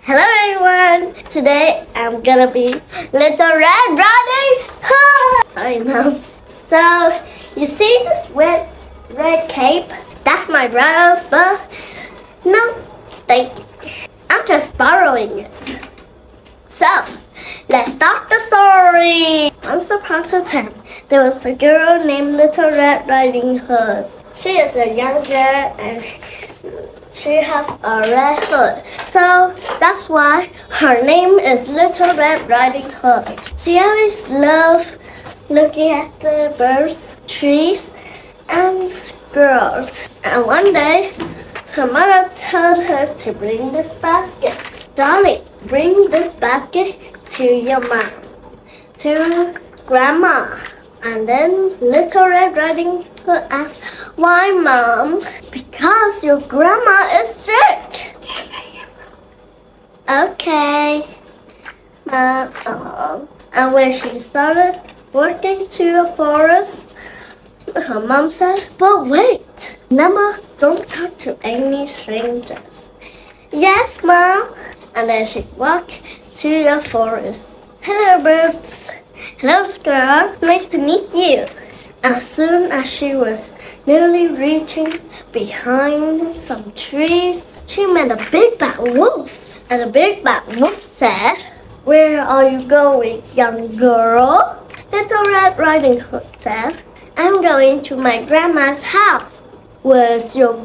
Hello everyone! Today I'm gonna be Little Red Riding Hood! Sorry Mom. So, you see this red cape? That's my brother's, but no, thank you. I'm just borrowing it. So, let's start the story! Once upon a time, there was a girl named Little Red Riding Hood. She is a young girl and she has a red hood. So that's why her name is Little Red Riding Hood. She always loved looking at the birds, trees, and squirrels. And one day, her mother told her to bring this basket. Darling, bring this basket to your mom, to Grandma. And then Little Red Riding Hood asked, "Why, Mom?" "Because your grandma is sick." Yes, I am. Okay, Mom. And when she started walking to the forest, her mom said, "But wait, Mama, don't talk to any strangers." "Yes, Mom." And then she walked to the forest. "Hello, birds. Hello, squirrel. Nice to meet you." As soon as she was nearly reaching behind some trees, she met a big bad wolf. And the big bad wolf said, "Where are you going, young girl?" Little Red Riding Hood said, "I'm going to my grandma's house." "Where's your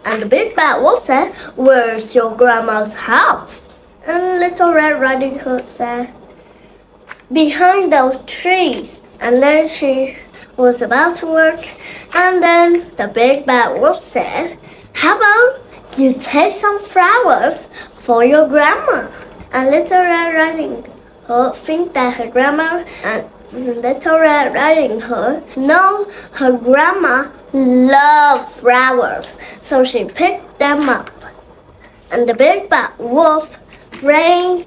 And the big bad wolf said, "Where's your grandma's house?" And Little Red Riding Hood said, "Behind those trees." And then she was about to work, and then the big bad wolf said, "How about you take some flowers for your grandma?" And Little Red Riding Hood think that her grandma and Little Red Riding Hood know her grandma loved flowers, so she picked them up. And the big bad wolf ran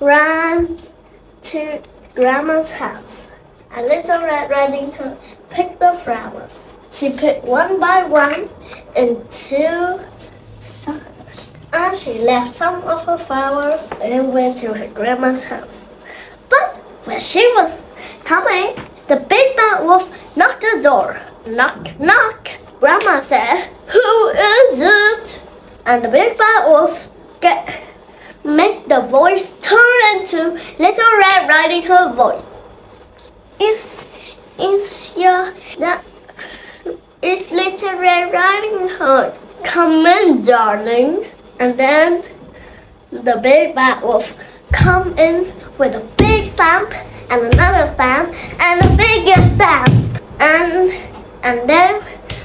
to Grandma's house. And Little Red Riding Hood picked the flowers. She put one by one into suckers. And she left some of her flowers and went to her grandma's house. But when she was coming, the big bad wolf knocked the door. Knock, knock. Grandma said, "Who is it?" And the big bad wolf make the voice turn into Little Red Riding Hood voice. It's Little Red Riding Hood. "Come in, darling." And then the big bad wolf come in with a big stamp and another stamp and a bigger stamp. And then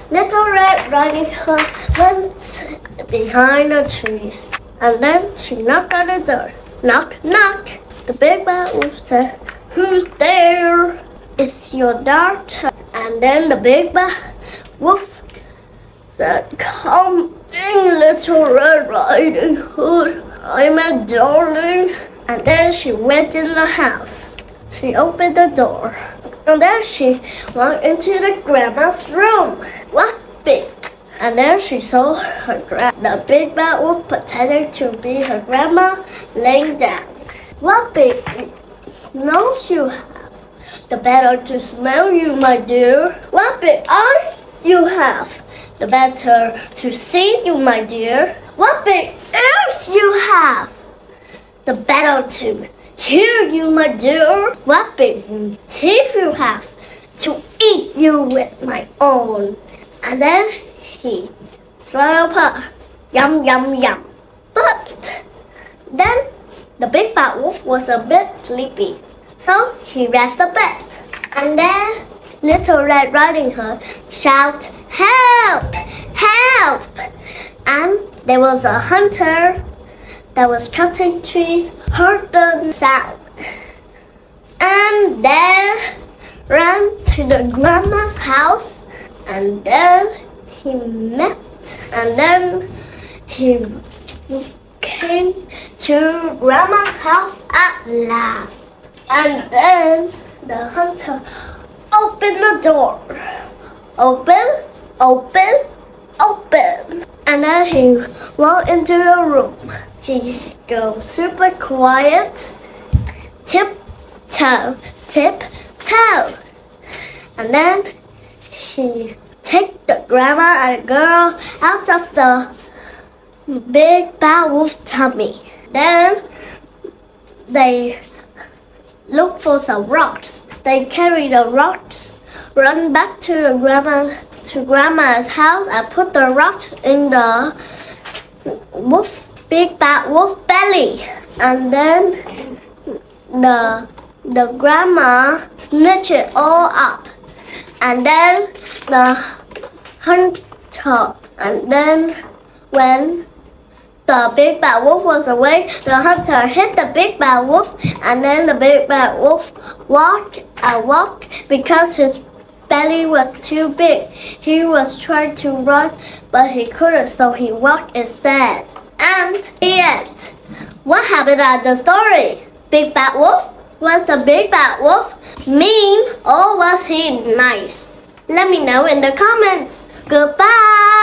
Little Red Riding Hood went behind the trees. And then she knocked on the door. Knock, knock. The big bad wolf said, "Who's there?" "It's your daughter." And then the big bad wolf said, "Come in, Little Red Riding Hood. I'm a darling." And then she went in the house. She opened the door. And then she went into the grandma's room. What big! And then she saw the big bad wolf pretending to be her grandma laying down. "What big nose you have? The better to smell you, my dear." "What big eyes you have? The better to see you, my dear." "What big ears you have? The better to hear you, my dear." "What big teeth you have? To eat you with my own." And then he swallowed her. Yum, yum, yum. But then the big bad wolf was a bit sleepy, so he rested a bit. And then Little Red Riding Hood shouted, "Help! Help!" And there was a hunter that was cutting trees, heard the sound, and then ran to the grandma's house. And then he met, and then he came to Grandma's house at last. And then the hunter opened the door. Open, open, open. And then he walked into the room. he goes super quiet, tiptoe, tiptoe. And then he takes the grandma and girl out of the big bad wolf tummy. Then they look for some rocks. They carry the rocks, run back to the grandma's house and put the rocks in the big bad wolf belly. And then the grandma snatch it all up. And then the hunter, and then when the big bad wolf was awake, the hunter hit the big bad wolf, and then the big bad wolf walked and walked because his belly was too big. He was trying to run, but he couldn't, so he walked instead. And the end. What happened at the story? Big bad wolf? Was the big bad wolf mean or was he nice? Let me know in the comments. Goodbye!